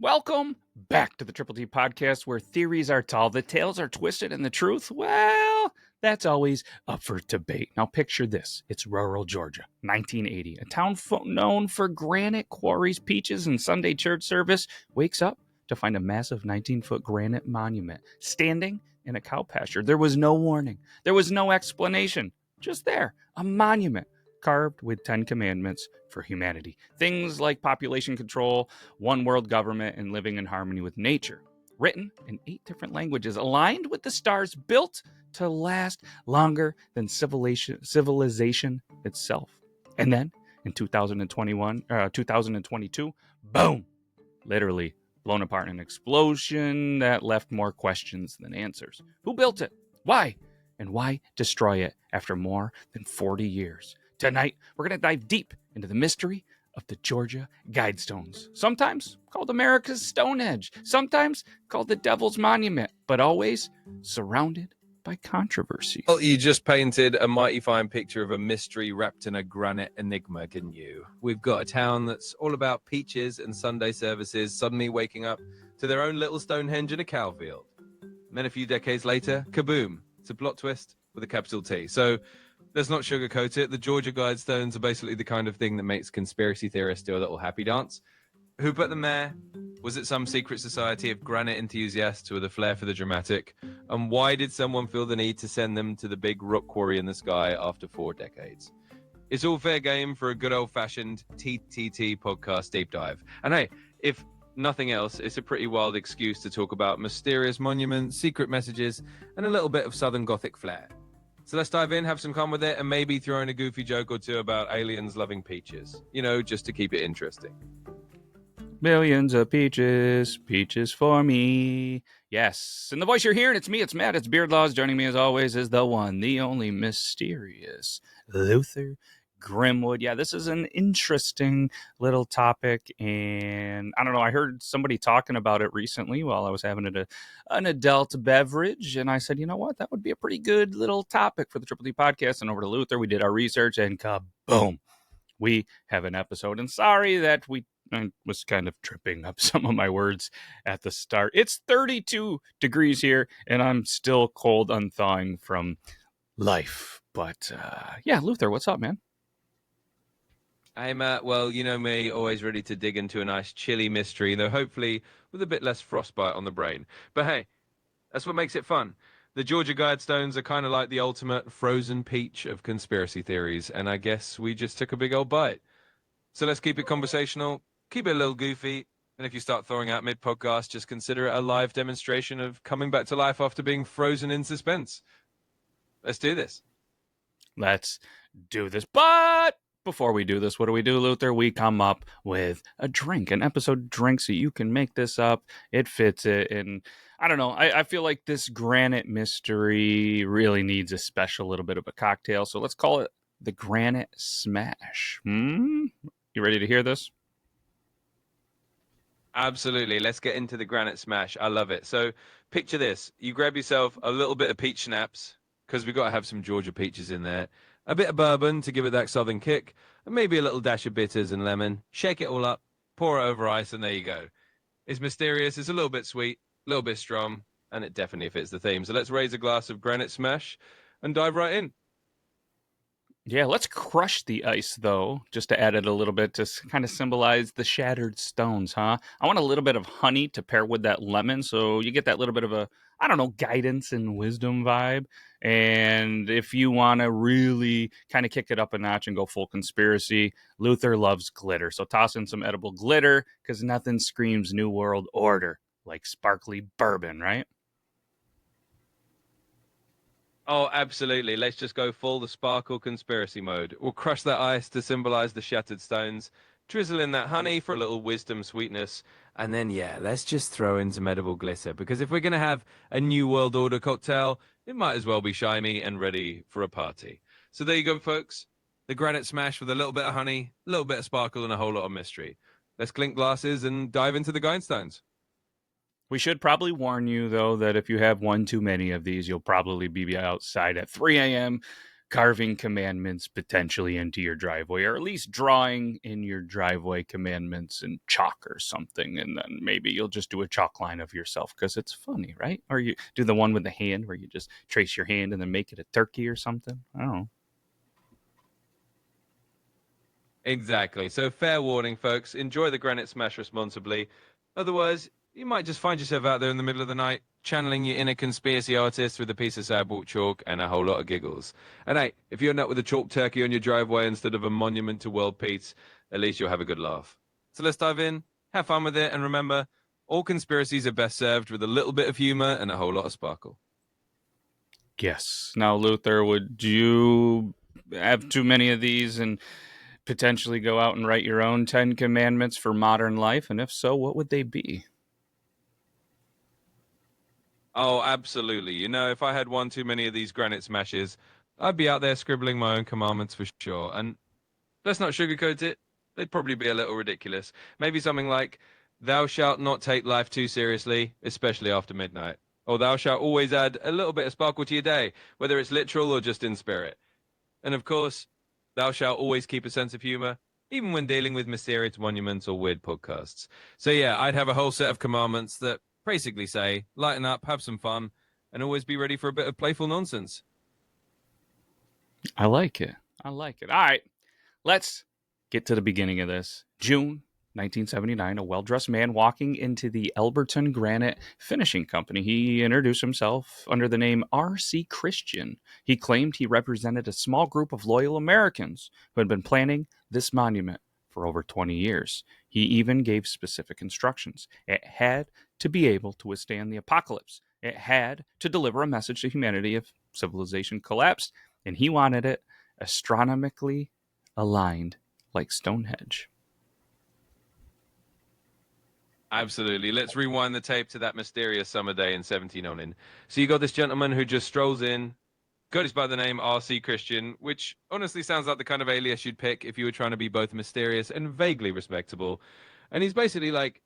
Welcome back to the Triple T podcast, where theories are tall, the tales are twisted, and the truth, well, that's always up for debate. Now, picture this. It's rural Georgia, 1980. A town known for granite quarries, peaches, and Sunday church service wakes up to find a massive 19-foot granite monument standing in a cow pasture. There was no warning. There was no explanation. Just there, a monument carved with 10 commandments for humanity. Things like population control, one world government, and living in harmony with nature. Written in 8 different languages, aligned with the stars, built to last longer than civilization itself. And then in 2022, boom, literally blown apart in an explosion that left more questions than answers. Who built it? Why? And why destroy it after more than 40 years? Tonight, we're going to dive deep into the mystery of the Georgia Guidestones, sometimes called America's Stonehenge, sometimes called the Devil's Monument, but always surrounded by controversy. Well, you just painted a mighty fine picture of a mystery wrapped in a granite enigma, didn't you? We've got a town that's all about peaches and Sunday services suddenly waking up to their own little Stonehenge in a cow field. And then a few decades later, kaboom, it's a plot twist with a capital T. So let's not sugarcoat it. The Georgia Guidestones are basically the kind of thing that makes conspiracy theorists do a little happy dance. Who put them there? Was it some secret society of granite enthusiasts with a flair for the dramatic? And why did someone feel the need to send them to the big rock quarry in the sky after 4 decades? It's all fair game for a good old-fashioned TTT podcast deep dive. And hey, if nothing else, it's a pretty wild excuse to talk about mysterious monuments, secret messages, and a little bit of Southern Gothic flair. So let's dive in, have some fun with it, and maybe throw in a goofy joke or two about aliens loving peaches. You know, just to keep it interesting. Millions of peaches, peaches for me. Yes. And the voice you're hearing, it's me, it's Matt, it's Beardlaws. Joining me as always is the one, the only mysterious Luther Grimwood. Yeah, this is an interesting little topic. And I don't know, I heard somebody talking about it recently while I was having an adult beverage. And I said, you know what, that would be a pretty good little topic for the Triple D podcast. And over to Luther, we did our research and kaboom, we have an episode. And sorry that I was kind of tripping up some of my words at the start. It's 32 degrees here, and I'm still cold unthawing from life. But yeah, Luther, what's up, man? Hey, Matt. Well, you know me, always ready to dig into a nice chilly mystery, though hopefully with a bit less frostbite on the brain. But hey, that's what makes it fun. The Georgia Guidestones are kind of like the ultimate frozen peach of conspiracy theories, and I guess we just took a big old bite. So let's keep it conversational, keep it a little goofy, and if you start thawing out mid-podcast, just consider it a live demonstration of coming back to life after being frozen in suspense. Let's do this. Let's do this. But before we do this, what do, Luther? We come up with a drink, an episode drink, so you can make this up. It fits it. And I don't know. I feel like this granite mystery really needs a special little bit of a cocktail. So let's call it the Granite Smash. You ready to hear this? Absolutely. Let's get into the Granite Smash. I love it. So picture this. You grab yourself a little bit of peach schnapps, because we've got to have some Georgia peaches in there. A bit of bourbon to give it that southern kick, and maybe a little dash of bitters and lemon. Shake it all up, pour it over ice, and there you go. It's mysterious. It's a little bit sweet, a little bit strong, and it definitely fits the theme. So let's raise a glass of Granite Smash and dive right in. Yeah, let's crush the ice, though, just to add it a little bit to kind of symbolize the shattered stones, huh? I want a little bit of honey to pair with that lemon, so you get that little bit of a, I don't know, guidance and wisdom vibe. And if you want to really kind of kick it up a notch and go full conspiracy, Luther loves glitter. So toss in some edible glitter, because nothing screams New World Order like sparkly bourbon, right? Oh, absolutely. Let's just go full the sparkle conspiracy mode. We'll crush that ice to symbolize the shattered stones, drizzle in that honey for a little wisdom sweetness, and then, yeah, let's just throw in some edible glitter, because if we're going to have a New World Order cocktail, it might as well be shiny and ready for a party. So there you go, folks. The Granite Smash with a little bit of honey, a little bit of sparkle, and a whole lot of mystery. Let's clink glasses and dive into the Guidestones. We should probably warn you, though, that if you have one too many of these, you'll probably be outside at 3 a.m. carving commandments potentially into your driveway, or at least drawing in your driveway commandments in chalk or something, and then maybe you'll just do a chalk line of yourself because it's funny, right? Or you do the one with the hand where you just trace your hand and then make it a turkey or something. I don't know. Exactly. So fair warning, folks. Enjoy the granite smash responsibly. Otherwise, you might just find yourself out there in the middle of the night, channeling your inner conspiracy artist with a piece of sidewalk chalk and a whole lot of giggles. And hey, if you're not with a chalk turkey on your driveway instead of a monument to world peace, at least you'll have a good laugh. So let's dive in, have fun with it, and remember, all conspiracies are best served with a little bit of humor and a whole lot of sparkle. Yes. Now, Luther, would you have too many of these and potentially go out and write your own 10 commandments for modern life? And if so, what would they be? Oh, absolutely. You know, if I had one too many of these granite smashes, I'd be out there scribbling my own commandments for sure. And let's not sugarcoat it. They'd probably be a little ridiculous. Maybe something like, "Thou shalt not take life too seriously, especially after midnight." Or "Thou shalt always add a little bit of sparkle to your day, whether it's literal or just in spirit." And of course, "Thou shalt always keep a sense of humor, even when dealing with mysterious monuments or weird podcasts." So yeah, I'd have a whole set of commandments that basically say, lighten up, have some fun, and always be ready for a bit of playful nonsense. I like it. I like it. All right. Let's get to the beginning of this. June 1979, a well dressed man walking into the Elberton Granite Finishing Company. He introduced himself under the name R.C. Christian. He claimed he represented a small group of loyal Americans who had been planning this monument for over 20 years. He even gave specific instructions. It had to be able to withstand the apocalypse, it had to deliver a message to humanity if civilization collapsed, and he wanted it astronomically aligned like Stonehenge. Absolutely. Let's rewind the tape to that mysterious summer day in 1709. So you got this gentleman who just strolls in, goes by the name R.C. Christian, which honestly sounds like the kind of alias you'd pick if you were trying to be both mysterious and vaguely respectable. And he's basically like,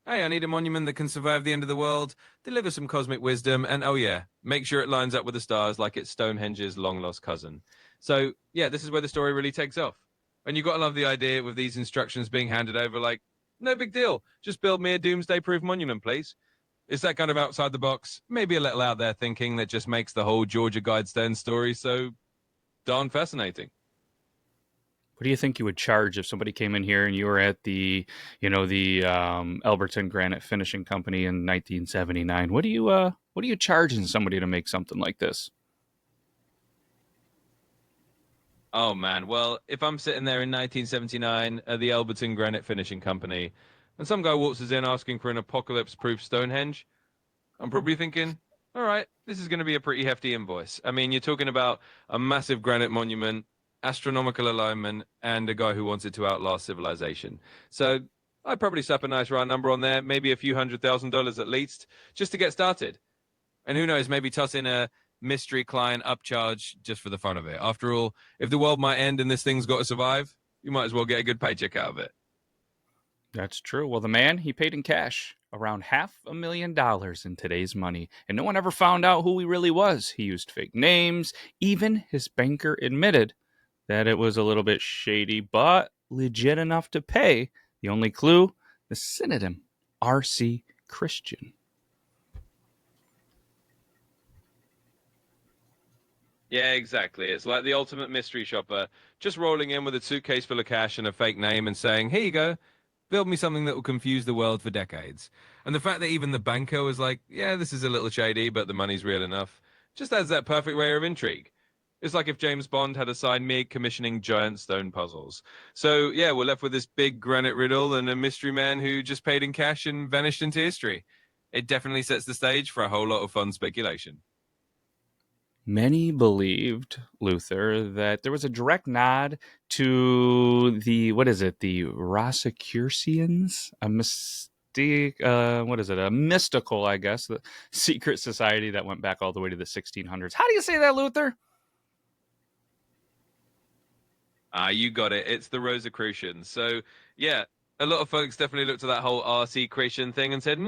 "Hey, I need a monument that can survive the end of the world, deliver some cosmic wisdom, and oh yeah, make sure it lines up with the stars like it's Stonehenge's long lost cousin." So yeah, this is where the story really takes off. And you got to love the idea with these instructions being handed over like, "No big deal, just build me a doomsday proof monument, please." It's that kind of outside the box, maybe a little out there thinking that just makes the whole Georgia Guidestones story so darn fascinating. What do you think you would charge if somebody came in here and you were at the Elberton Granite Finishing Company in 1979? What are you charging somebody to make something like this? Oh man, well, if I'm sitting there in 1979 at the Elberton Granite Finishing Company, and some guy walks us in asking for an apocalypse-proof Stonehenge, I'm probably thinking, all right, this is going to be a pretty hefty invoice. I mean, you're talking about a massive granite monument, astronomical alignment, and a guy who wants it to outlast civilization. So I'd probably slap a nice round number on there, maybe a few $100,000 at least, just to get started. And who knows, maybe toss in a mystery client upcharge just for the fun of it. After all, if the world might end and this thing's got to survive, you might as well get a good paycheck out of it. That's true. Well, the man, he paid in cash, around $500,000 in today's money, and no one ever found out who he really was. He used fake names. Even his banker admitted that it was a little bit shady, but legit enough to pay. The only clue, the synonym, R.C. Christian. Yeah, exactly. It's like the ultimate mystery shopper, just rolling in with a suitcase full of cash and a fake name and saying, "Here you go, build me something that will confuse the world for decades." And the fact that even the banker was like, "Yeah, this is a little shady, but the money's real enough," just adds that perfect layer of intrigue. It's like if James Bond had assigned me commissioning giant stone puzzles. So, yeah, we're left with this big granite riddle and a mystery man who just paid in cash and vanished into history. It definitely sets the stage for a whole lot of fun speculation. Many believed, Luther, that there was a direct nod to the, what is it, the Rosicrucians? What is it, a mystical, I guess, the secret society that went back all the way to the 1600s. How do you say that, Luther? Ah, you got it. It's the Rosicrucians. So, yeah, a lot of folks definitely looked at that whole RC Creation thing and said,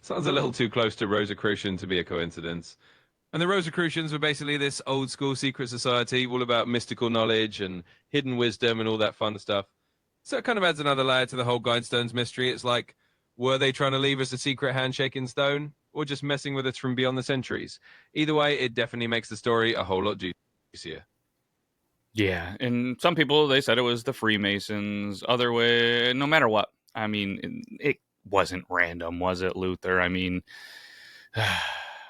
sounds a little too close to Rosicrucian to be a coincidence. And the Rosicrucians were basically this old school secret society, all about mystical knowledge and hidden wisdom and all that fun stuff. So it kind of adds another layer to the whole Guidestones mystery. It's like, were they trying to leave us a secret handshake in stone, or just messing with us from beyond the centuries? Either way, it definitely makes the story a whole lot juicier. Yeah, and some people they said it was the Freemasons. Other way, no matter what. I mean, it wasn't random, was it, Luther? I mean,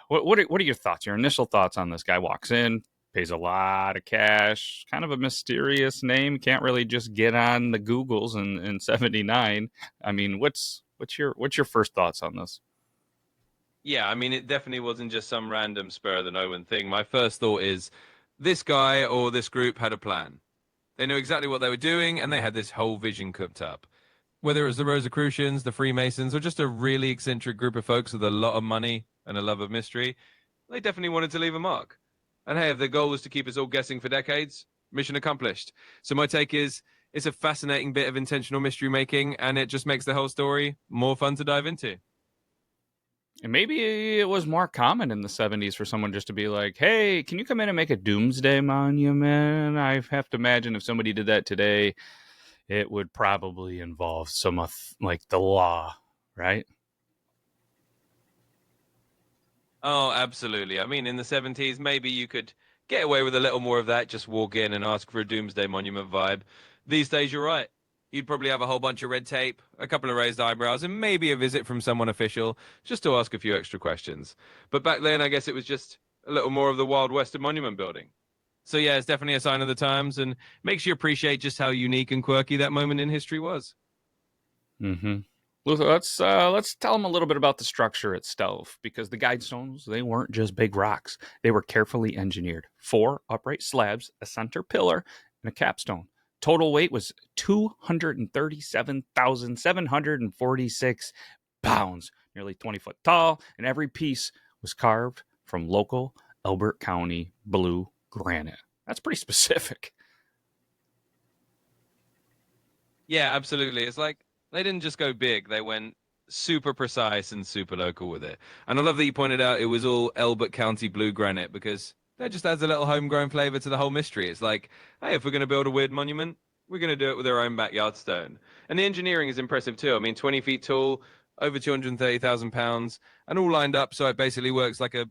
what are your thoughts? Your initial thoughts on this guy? Walks in, pays a lot of cash, kind of a mysterious name. Can't really just get on the Googles in '79. I mean, what's your first thoughts on this? Yeah, I mean, it definitely wasn't just some random spur of the moment thing. My first thought is this guy or this group had a plan. They knew exactly what they were doing, and they had this whole vision cooked up. Whether it was the Rosicrucians, the Freemasons, or just a really eccentric group of folks with a lot of money and a love of mystery, they definitely wanted to leave a mark. And hey, if their goal was to keep us all guessing for decades, mission accomplished. So my take is it's a fascinating bit of intentional mystery making, and it just makes the whole story more fun to dive into. And maybe it was more common in the '70s for someone just to be like, "Hey, can you come in and make a doomsday monument?" I have to imagine if somebody did that today, it would probably involve some like the law, right? Oh, absolutely. I mean, in the 70s, maybe you could get away with a little more of that, just walk in and ask for a Doomsday Monument vibe. These days, you're right. You'd probably have a whole bunch of red tape, a couple of raised eyebrows, and maybe a visit from someone official just to ask a few extra questions. But back then, I guess it was just a little more of the Wild Western monument building. So, yeah, it's definitely a sign of the times and makes you appreciate just how unique and quirky that moment in history was. Mm-hmm. Luther, let's tell them a little bit about the structure itself, because the Guidestones they weren't just big rocks; they were carefully engineered. 4 upright slabs, a center pillar, and a capstone. Total weight was 237,746 nearly 20 foot tall, and every piece was carved from local Elbert County blue granite. That's pretty specific. Yeah, absolutely. It's like they didn't just go big, they went super precise and super local with it. And I love that you pointed out it was all Elbert County blue granite because that just adds a little homegrown flavor to the whole mystery. It's like, hey, if we're going to build a weird monument, we're going to do it with our own backyard stone. And the engineering is impressive too. I mean, 20 feet tall, over 230,000 pounds, and all lined up so it basically works like a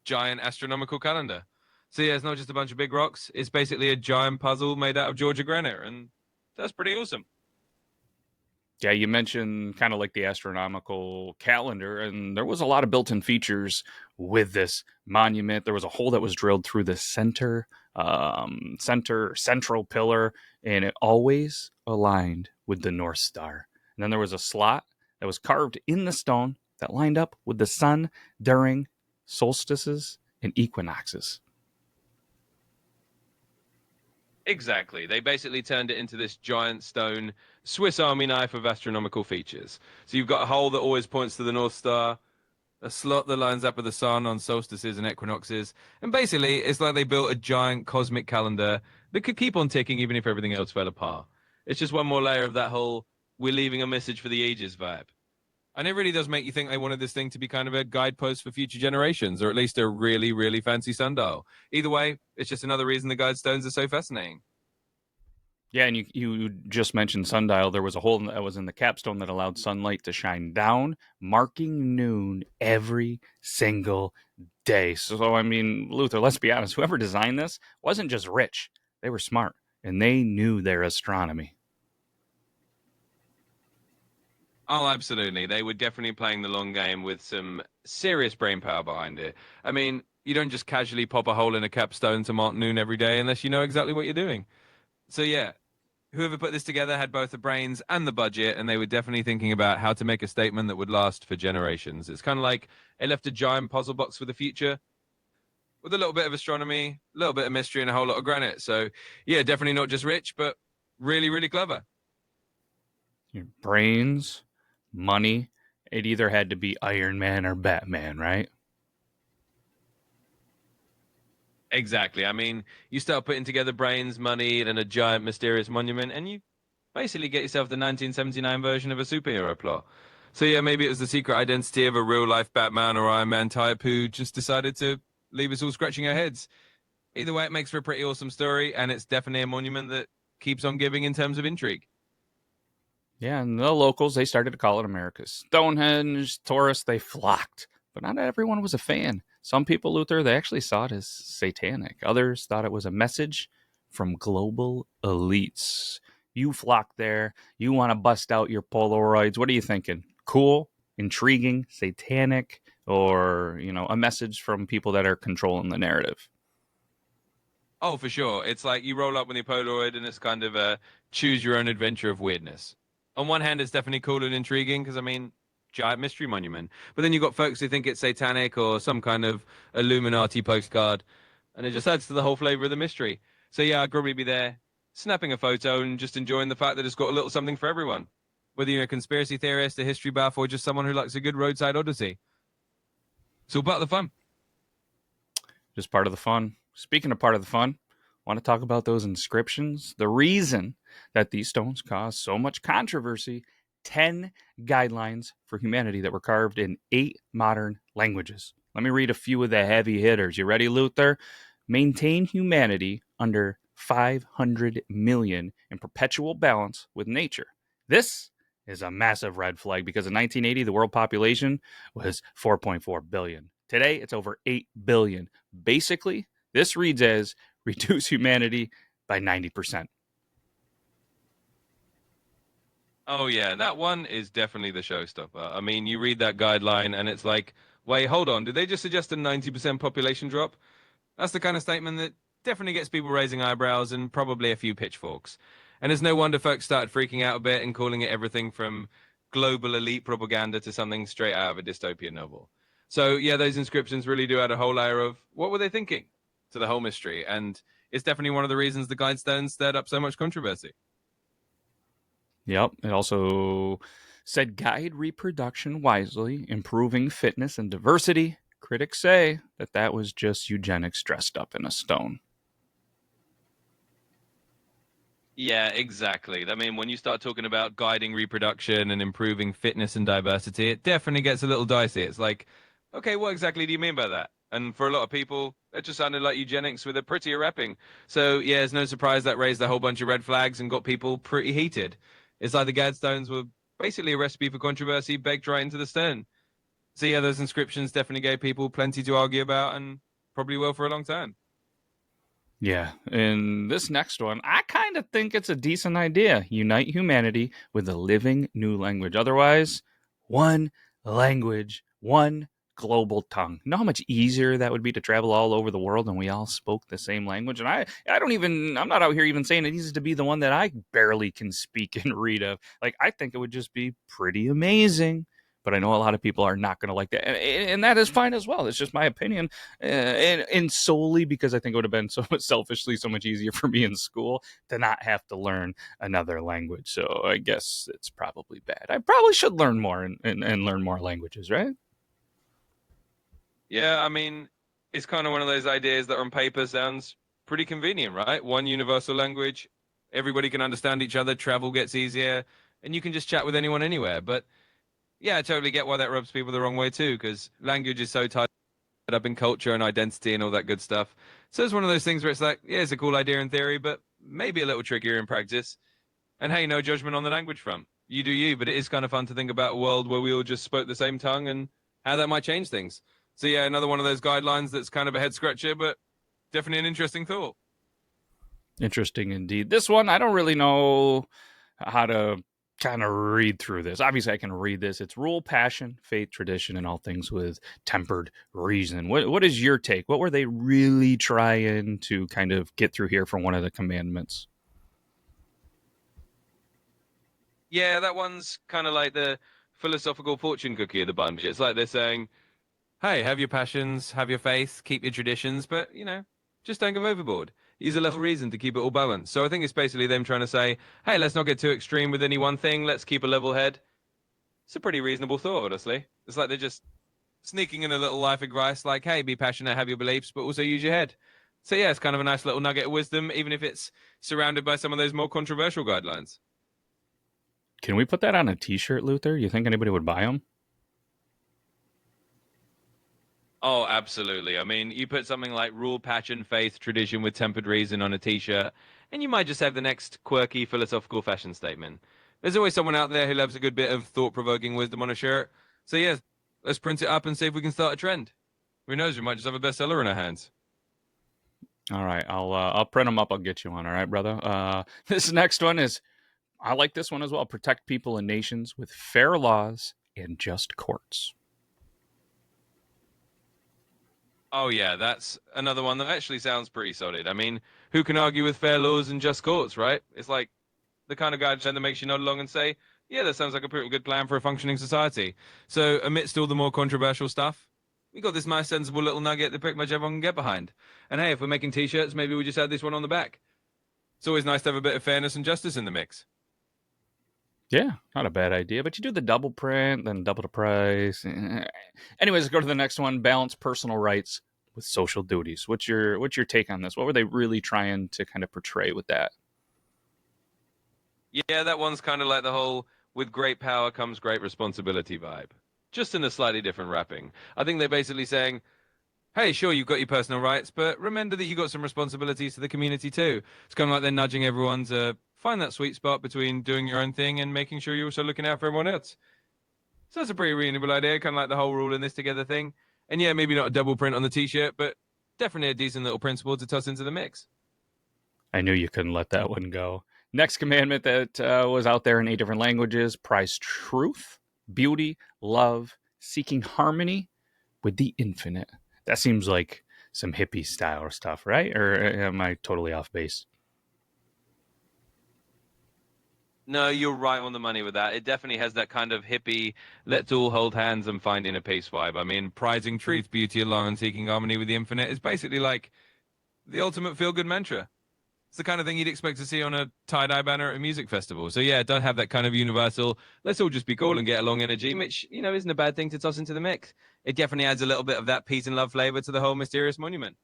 giant astronomical calendar. So yeah, it's not just a bunch of big rocks. It's basically a giant puzzle made out of Georgia granite. And that's pretty awesome. Yeah, you mentioned kind of like the astronomical calendar, and there was a lot of built-in features with this monument. There was a hole that was drilled through the central pillar, and it always aligned with the North Star. And then there was a slot that was carved in the stone that lined up with the sun during solstices and equinoxes. Exactly. They basically turned it into this giant stone Swiss Army knife of astronomical features. So you've got a hole that always points to the North Star, a slot that lines up with the sun on solstices and equinoxes, and basically it's like they built a giant cosmic calendar that could keep on ticking even if everything else fell apart. It's just one more layer of that whole we're leaving a message for the ages vibe. And it really does make you think they wanted this thing to be kind of a guidepost for future generations, or at least a really, really fancy sundial. Either way, it's just another reason the Guidestones are so fascinating. Yeah, and you just mentioned sundial. There was a hole that was in the capstone that allowed sunlight to shine down, marking noon every single day. So, I mean, Luther, let's be honest. Whoever designed this wasn't just rich; they were smart and they knew their astronomy. Oh, absolutely. They were definitely playing the long game with some serious brain power behind it. I mean, you don't just casually pop a hole in a capstone to mark noon every day unless you know exactly what you're doing. So, yeah, whoever put this together had both the brains and the budget, and they were definitely thinking about how to make a statement that would last for generations. It's kind of like it left a giant puzzle box for the future with a little bit of astronomy, a little bit of mystery, and a whole lot of granite. So, yeah, definitely not just rich, but really, really clever. Your brains, money. It either had to be Iron Man or Batman, right? Exactly. I mean, you start putting together brains, money, and a giant mysterious monument, and you basically get yourself the 1979 version of a superhero plot. So yeah, maybe it was the secret identity of a real life Batman or Iron Man type who just decided to leave us all scratching our heads. Either way, it makes for a pretty awesome story, and it's definitely a monument that keeps on giving in terms of intrigue. Yeah, and the locals, they started to call it America's Stonehenge. Tourists, they flocked. But not everyone was a fan. Some people, Luther, they actually saw it as satanic. Others thought it was a message from global elites. You flock there. You want to bust out your Polaroids. What are you thinking? Cool, intriguing, satanic, or, a message from people that are controlling the narrative? Oh, for sure. It's like you roll up with your Polaroid, and it's kind of a choose your own adventure of weirdness. On one hand, it's definitely cool and intriguing because, I mean, giant mystery monument. But then you've got folks who think it's satanic or some kind of Illuminati postcard, and it just adds to the whole flavor of the mystery. So, yeah, I'd probably be there snapping a photo and just enjoying the fact that it's got a little something for everyone. Whether you're a conspiracy theorist, a history buff, or just someone who likes a good roadside odyssey. It's all part of the fun. Just part of the fun. Speaking of part of the fun, want to talk about those inscriptions? The reason that these stones caused so much controversy: 10 guidelines for humanity that were carved in 8 modern languages. Let me read a few of the heavy hitters. You ready, Luther? Maintain humanity under 500 million in perpetual balance with nature. This is a massive red flag because in 1980, the world population was 4.4 billion. Today, it's over 8 billion. Basically, this reads as reduce humanity by 90%. Oh yeah, that one is definitely the showstopper. I mean, you read that guideline and it's like, wait, hold on, did they just suggest a 90% population drop? That's the kind of statement that definitely gets people raising eyebrows and probably a few pitchforks. And it's no wonder folks started freaking out a bit and calling it everything from global elite propaganda to something straight out of a dystopian novel. So yeah, those inscriptions really do add a whole layer of what were they thinking to the whole mystery. And it's definitely one of the reasons the Guidestones stirred up so much controversy. Yep. It also said guide reproduction wisely, improving fitness and diversity. Critics say that that was just eugenics dressed up in a stone. Yeah, exactly. I mean, when you start talking about guiding reproduction and improving fitness and diversity, it definitely gets a little dicey. It's like, okay, what exactly do you mean by that? And for a lot of people, it just sounded like eugenics with a prettier wrapping. So, yeah, it's no surprise that raised a whole bunch of red flags and got people pretty heated. It's like the Gadstones were basically a recipe for controversy baked right into the stone. So, yeah, those inscriptions definitely gave people plenty to argue about and probably will for a long time. Yeah, and this next one, I kind of think it's a decent idea. Unite humanity with a living new language. Otherwise, one language, one global tongue. You know how much easier that would be to travel all over the world and we all spoke the same language? And I'm not out here even saying it needs to be the one that I barely can speak and read of. Like, I think it would just be pretty amazing. But I know a lot of people are not going to like that. And that is fine as well. It's just my opinion, and solely because I think it would have been so much selfishly so much easier for me in school to not have to learn another language. So I guess it's probably bad. I probably should learn more and learn more languages, right? Yeah, I mean, it's kind of one of those ideas that on paper sounds pretty convenient, right? One universal language, everybody can understand each other, travel gets easier, and you can just chat with anyone anywhere. But yeah, I totally get why that rubs people the wrong way too, because language is so tied up in culture and identity and all that good stuff. So it's one of those things where it's like, yeah, it's a cool idea in theory, but maybe a little trickier in practice. And hey, no judgment on the language front. You do you, but it is kind of fun to think about a world where we all just spoke the same tongue and how that might change things. So yeah, another one of those guidelines that's kind of a head scratcher, but definitely an interesting thought. Interesting indeed. This one, I don't really know how to kind of read through this. Obviously, I can read this. It's rule, passion, faith, tradition, and all things with tempered reason. What is your take? What were they really trying to kind of get through here from one of the commandments? Yeah, that one's kind of like the philosophical fortune cookie of the bunch. It's like they're saying, hey, have your passions, have your faith, keep your traditions, but just don't go overboard. Use a little reason to keep it all balanced. So I think it's basically them trying to say, hey, let's not get too extreme with any one thing. Let's keep a level head. It's a pretty reasonable thought, honestly. It's like they're just sneaking in a little life advice, like, hey, be passionate, have your beliefs, but also use your head. So yeah, it's kind of a nice little nugget of wisdom, even if it's surrounded by some of those more controversial guidelines. Can we put that on a T-shirt, Luther? You think anybody would buy them? Oh, absolutely. I mean, you put something like rule, passion, faith, tradition with tempered reason on a t-shirt, and you might just have the next quirky philosophical fashion statement. There's always someone out there who loves a good bit of thought-provoking wisdom on a shirt. So yeah, let's print it up and see if we can start a trend. Who knows? We might just have a bestseller in our hands. All right, I'll print them up. I'll get you one. All right, brother. This next one is I like this one as well. Protect people and nations with fair laws and just courts. Oh yeah, that's another one that actually sounds pretty solid. I mean, who can argue with fair laws and just courts, right? It's like the kind of guideline that makes you nod along and say, yeah, that sounds like a pretty good plan for a functioning society. So, amidst all the more controversial stuff, we got this nice, sensible little nugget that pretty much everyone can get behind. And hey, if we're making t-shirts, maybe we just add this one on the back. It's always nice to have a bit of fairness and justice in the mix. Yeah, not a bad idea. But you do the double print, then double the price. Anyways, let's go to the next one. Balance personal rights with social duties. What's your take on this? What were they really trying to kind of portray with that? Yeah, that one's kind of like the whole with great power comes great responsibility vibe. Just in a slightly different wrapping. I think they're basically saying, hey, sure, you've got your personal rights, but remember that you've got some responsibilities to the community too. It's kind of like they're nudging everyone to find that sweet spot between doing your own thing and making sure you're also looking out for everyone else. So that's a pretty reasonable idea, kind of like the whole rule in this together thing. And yeah, maybe not a double print on the t-shirt, but definitely a decent little principle to toss into the mix. I knew you couldn't let that one go. Next commandment that was out there in 8 different languages: prize truth, beauty, love, seeking harmony with the infinite. That seems like some hippie style stuff, right? Or am I totally off base? No, you're right on the money with that. It definitely has that kind of hippie, let's all hold hands and find inner peace vibe. I mean, prizing truth, beauty alone, and seeking harmony with the infinite is basically like the ultimate feel-good mantra. It's the kind of thing you'd expect to see on a tie-dye banner at a music festival. So yeah, it does have that kind of universal, let's all just be cool and get along energy, which, isn't a bad thing to toss into the mix. It definitely adds a little bit of that peace and love flavor to the whole mysterious monument.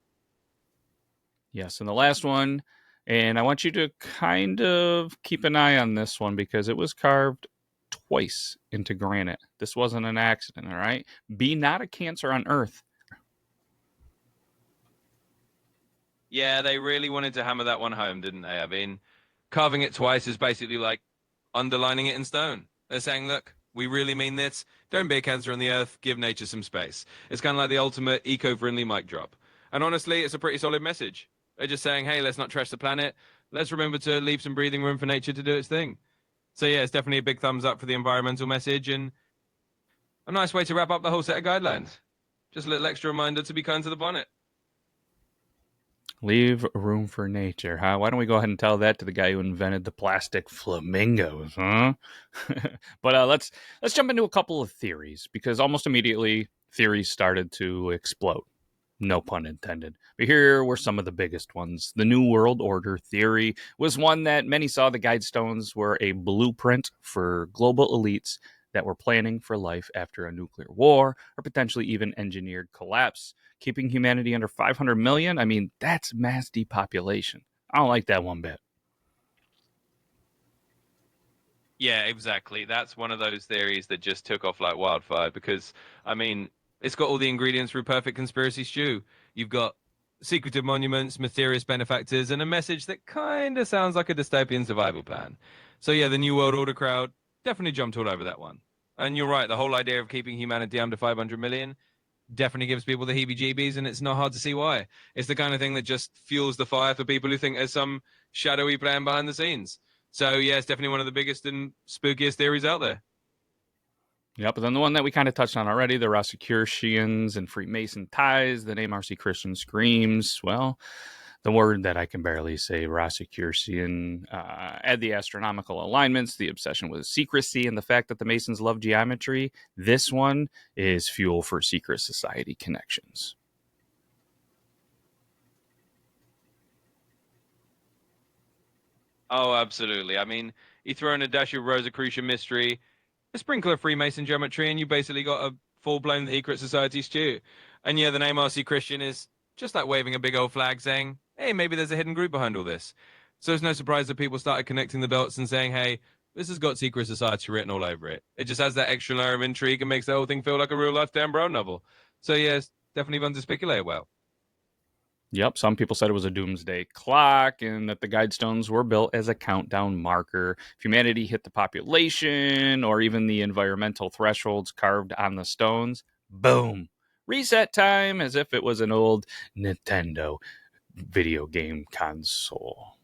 Yes, and the last one, and I want you to kind of keep an eye on this one because it was carved twice into granite. This wasn't an accident, all right? Be not a cancer on earth. Yeah, they really wanted to hammer that one home, didn't they? I mean, carving it twice is basically like underlining it in stone. They're saying, look, we really mean this. Don't be a cancer on the earth. Give nature some space. It's kind of like the ultimate eco-friendly mic drop. And honestly, it's a pretty solid message. They're just saying, hey, let's not trash the planet. Let's remember to leave some breathing room for nature to do its thing. So yeah, it's definitely a big thumbs up for the environmental message and a nice way to wrap up the whole set of guidelines. Just a little extra reminder to be kind to the planet. Leave room for nature, huh? Why don't we go ahead and tell that to the guy who invented the plastic flamingos, huh? But let's jump into a couple of theories because almost immediately theories started to explode. No pun intended. But here were some of the biggest ones. The New World Order theory was one that many saw the Guidestones were a blueprint for global elites that were planning for life after a nuclear war or potentially even engineered collapse, keeping humanity under 500 million. I mean, that's mass depopulation. I don't like that one bit. Yeah, exactly. That's one of those theories that just took off like wildfire because, I mean, it's got all the ingredients for a perfect conspiracy stew. You've got secretive monuments, mysterious benefactors, and a message that kind of sounds like a dystopian survival plan. So, yeah, the New World Order crowd definitely jumped all over that one. And you're right, the whole idea of keeping humanity under 500 million definitely gives people the heebie jeebies, and it's not hard to see why. It's the kind of thing that just fuels the fire for people who think there's some shadowy plan behind the scenes. So yeah, it's definitely one of the biggest and spookiest theories out there. Yep, but then the one that we kind of touched on already, the Rosicrucians and Freemason ties, the name RC Christian screams, well, the word that I can barely say, Rosicrucian, add the astronomical alignments, the obsession with secrecy, and the fact that the Masons love geometry. This one is fuel for secret society connections. Oh, absolutely. I mean, you throw in a dash of Rosicrucian mystery, a sprinkle of Freemason geometry, and you basically got a full-blown secret society stew. And yeah, the name RC Christian is just like waving a big old flag saying, hey, maybe there's a hidden group behind all this. So it's no surprise that people started connecting the dots and saying, hey, this has got secret society written all over it. It just has that extra layer of intrigue and makes the whole thing feel like a real life Dan Brown novel. So yes, definitely fun to speculate about. Yep, some people said it was a doomsday clock and that the Guidestones were built as a countdown marker. If humanity hit the population or even the environmental thresholds carved on the stones, boom, reset time, as if it was an old Nintendo video game console.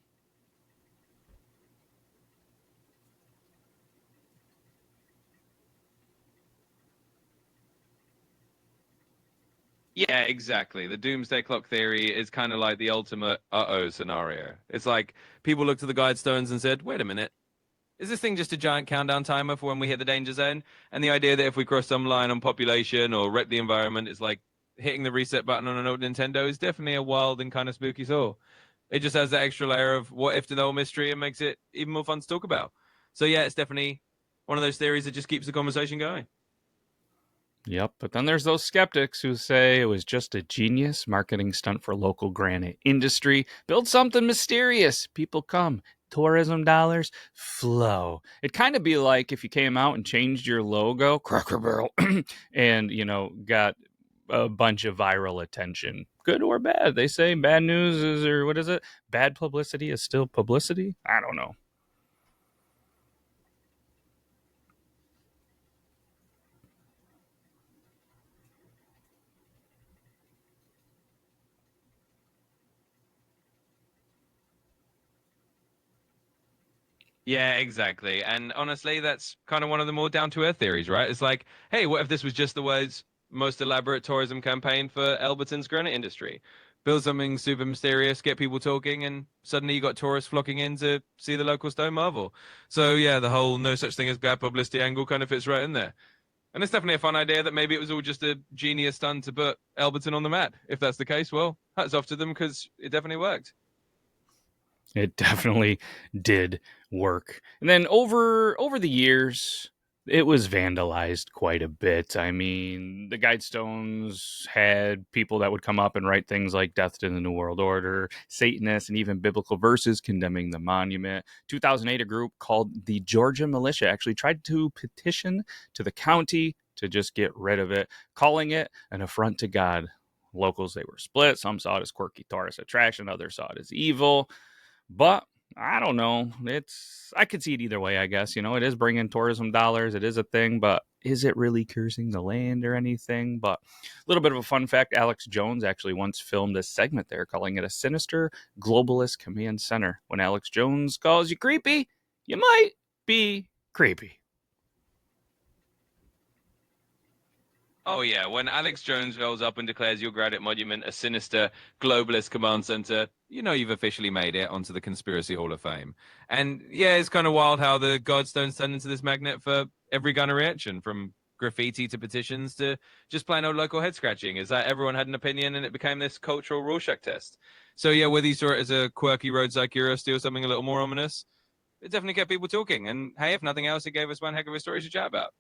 Yeah, exactly. The doomsday clock theory is kind of like the ultimate uh-oh scenario. It's like people looked at the Guidestones and said, wait a minute, is this thing just a giant countdown timer for when we hit the danger zone? And the idea that if we cross some line on population or wreck the environment, it's like hitting the reset button on an old Nintendo is definitely a wild and kind of spooky thought. It just has that extra layer of what if to the whole mystery and makes it even more fun to talk about. So yeah, it's definitely one of those theories that just keeps the conversation going. Yep, but then there's those skeptics who say it was just a genius marketing stunt for local granite industry. Build something mysterious. People come. Tourism dollars flow. It'd kind of be like if you came out and changed your logo, Cracker Barrel, and, got a bunch of viral attention. Good or bad. They say bad news is, or what is it? Bad publicity is still publicity? I don't know. Yeah, exactly. And honestly, that's kind of one of the more down to earth theories, right? It's like, hey, what if this was just the world's most elaborate tourism campaign for Alberton's granite industry? Build something super mysterious, get people talking, and suddenly you got tourists flocking in to see the local stone marvel. So yeah, the whole no such thing as bad publicity angle kind of fits right in there. And it's definitely a fun idea that maybe it was all just a genius stunt to put Alberton on the map. If that's the case, well, hats off to them because it definitely worked. It definitely did work. And then over the years, it was vandalized quite a bit. I mean, the Guidestones had people that would come up and write things like "Death to the New World Order," Satanists, and even biblical verses condemning the monument. 2008, a group called the Georgia Militia actually tried to petition to the county to just get rid of it, calling it an affront to God. Locals, they were split. Some saw it as quirky tourist attraction, others saw it as evil. But I don't know. I could see it either way, I guess. It is bringing tourism dollars. It is a thing, but is it really cursing the land or anything? But a little bit of a fun fact, Alex Jones actually once filmed a segment there calling it a sinister globalist command center. When Alex Jones calls you creepy, you might be creepy. Oh yeah, when Alex Jones rolls up and declares your granite monument a sinister globalist command center, you know you've officially made it onto the Conspiracy Hall of Fame. And yeah, it's kind of wild how the Godstones turned into this magnet for every kind of reaction, from graffiti to petitions to just plain old local head scratching. Is that everyone had an opinion and it became this cultural Rorschach test. So yeah, whether you saw it as a quirky roadside curiosity or something a little more ominous, it definitely kept people talking. And hey, if nothing else, it gave us one heck of a story to chat about.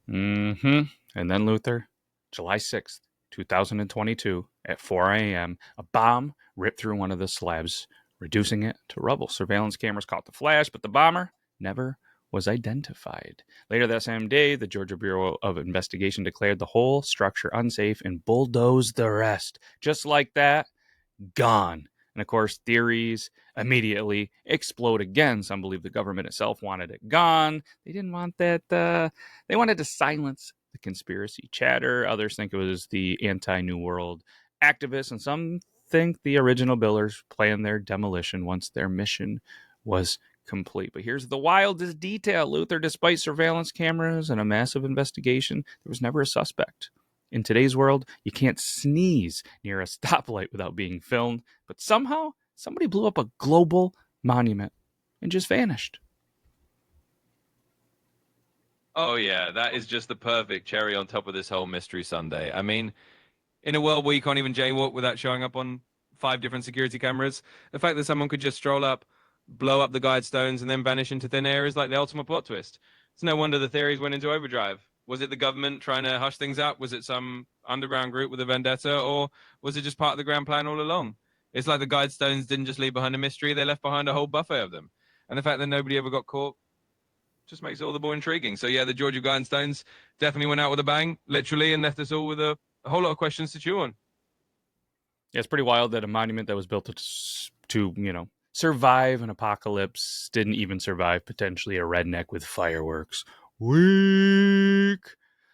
Mm-hmm. And then Luther, July 6th, 2022, at 4 a.m., a bomb ripped through one of the slabs, reducing it to rubble. Surveillance cameras caught the flash, but the bomber never was identified. Later that same day, the Georgia Bureau of Investigation declared the whole structure unsafe and bulldozed the rest. Just like that, gone. And of course, theories immediately explode again. Some believe the government itself wanted it gone. They didn't want that. They wanted to silence the conspiracy chatter. Others think it was the anti New World activists. And some think the original builders planned their demolition once their mission was complete. But here's the wildest detail, Luther. Despite surveillance cameras and a massive investigation, there was never a suspect. In today's world, you can't sneeze near a stoplight without being filmed, but somehow somebody blew up a global monument and just vanished. Oh yeah, that is just the perfect cherry on top of this whole mystery Sunday. I mean, in a world where you can't even jaywalk without showing up on five different security cameras, the fact that someone could just stroll up, blow up the Guidestones, and then vanish into thin air is like the ultimate plot twist. It's no wonder the theories went into overdrive. Was it the government trying to hush things up? Was it some underground group with a vendetta? Or was it just part of the grand plan all along? It's like the Guidestones didn't just leave behind a mystery, they left behind a whole buffet of them. And the fact that nobody ever got caught just makes it all the more intriguing. So yeah, the Georgia Guidestones definitely went out with a bang, literally, and left us all with a a whole lot of questions to chew on. Yeah, it's pretty wild that a monument that was built to survive an apocalypse didn't even survive potentially a redneck with fireworks. Weak.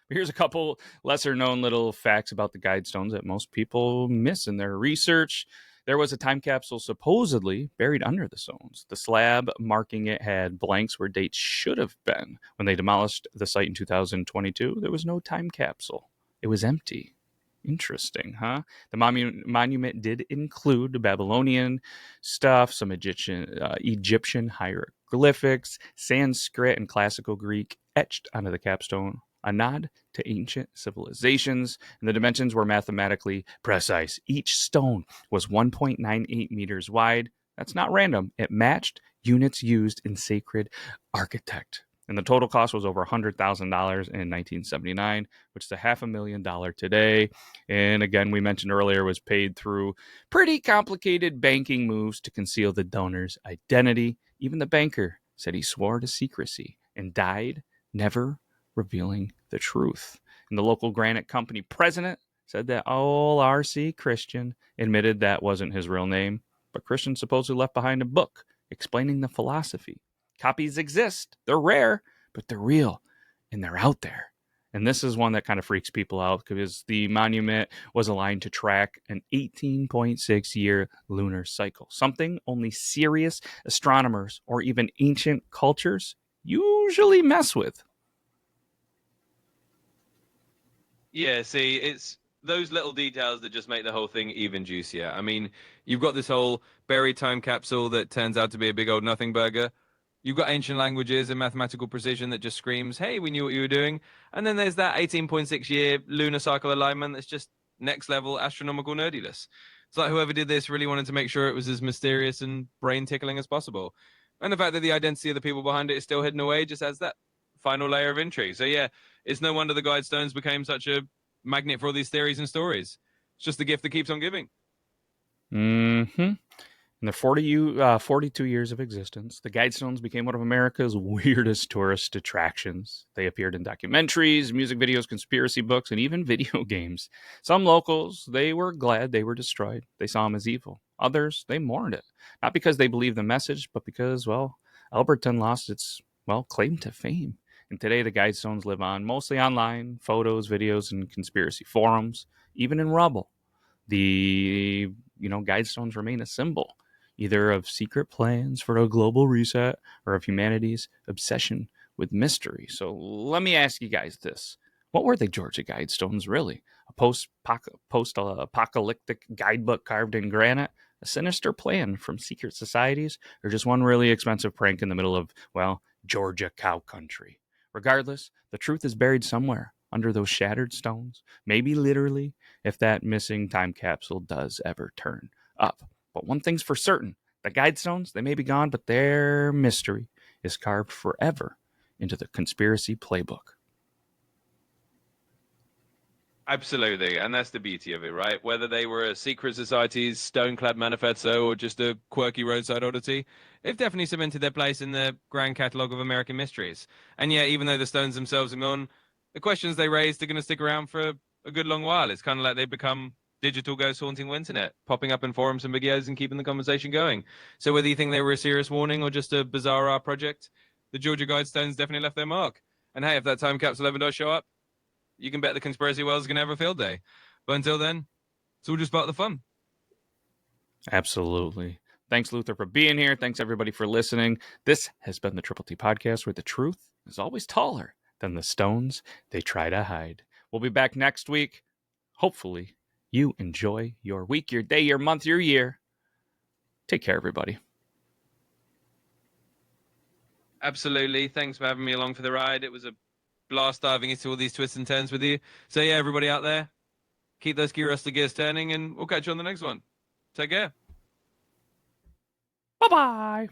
But here's a couple lesser known little facts about the Guidestones that most people miss in their research. There was a time capsule supposedly buried under the stones. The slab marking it had blanks where dates should have been. When they demolished the site in 2022, there was no time capsule. It was empty. Interesting, huh? The monument did include Babylonian stuff, some Egyptian hieroglyphics, Sanskrit, and classical Greek etched onto the capstone, a nod to ancient civilizations, and the dimensions were mathematically precise. Each stone was 1.98 meters wide. That's not random. It matched units used in sacred architect. And the total cost was over $100,000 in 1979, which is $500,000 today. And again, we mentioned earlier, was paid through pretty complicated banking moves to conceal the donor's identity. Even the banker said he swore to secrecy and died never revealing the truth. And the local granite company president said that old R.C. Christian admitted that wasn't his real name, but Christian supposedly left behind a book explaining the philosophy. Copies exist, they're rare, but they're real, and they're out there. And this is one that kind of freaks people out because the monument was aligned to track an 18.6 year lunar cycle, something only serious astronomers or even ancient cultures usually mess with. Yeah, see, it's those little details that just make the whole thing even juicier. I mean, you've got this whole buried time capsule that turns out to be a big old nothing burger. You've got ancient languages and mathematical precision that just screams, hey, we knew what you were doing. And then there's that 18.6-year lunar cycle alignment that's just next level astronomical nerdiness. It's like whoever did this really wanted to make sure it was as mysterious and brain tickling as possible. And the fact that the identity of the people behind it is still hidden away just adds that final layer of intrigue. So, yeah, it's no wonder the Guidestones became such a magnet for all these theories and stories. It's just the gift that keeps on giving. Mm-hmm. In their 42 years of existence, the Guidestones became one of America's weirdest tourist attractions. They appeared in documentaries, music videos, conspiracy books, and even video games. Some locals, they were glad they were destroyed. They saw them as evil. Others, they mourned it. Not because they believed the message, but because, well, Alberton lost its, claim to fame. And today, the Guidestones live on mostly online, photos, videos, and conspiracy forums, even in rubble. The Guidestones remain a symbol either of secret plans for a global reset or of humanity's obsession with mystery. So let me ask you guys this. What were the Georgia Guidestones really? A post-apocalyptic guidebook carved in granite? A sinister plan from secret societies? Or just one really expensive prank in the middle of, Georgia cow country? Regardless, the truth is buried somewhere under those shattered stones, maybe literally, if that missing time capsule does ever turn up. But one thing's for certain, the Guidestones, they may be gone, but their mystery is carved forever into the conspiracy playbook. Absolutely. And that's the beauty of it, right? Whether they were a secret society's stone-clad manifesto or just a quirky roadside oddity, they've definitely cemented their place in the grand catalogue of American mysteries. And yeah, even though the stones themselves are gone, the questions they raised are going to stick around for a good long while. It's kind of like they've become digital ghosts haunting the internet, popping up in forums and videos and keeping the conversation going. So whether you think they were a serious warning or just a bizarre art project, the Georgia Guidestones definitely left their mark. And hey, if that time capsule ever does show up, you can bet the conspiracy world's going to have a field day. But until then, it's all just part of the fun. Absolutely. Thanks, Luther, for being here. Thanks, everybody, for listening. This has been the Triple T Podcast, where the truth is always taller than the stones they try to hide. We'll be back next week. Hopefully, you enjoy your week, your day, your month, your year. Take care, everybody. Absolutely. Thanks for having me along for the ride. It was a blast diving into all these twists and turns with you. So, yeah, everybody out there, keep those curiosity gears turning, and we'll catch you on the next one. Take care. Bye-bye.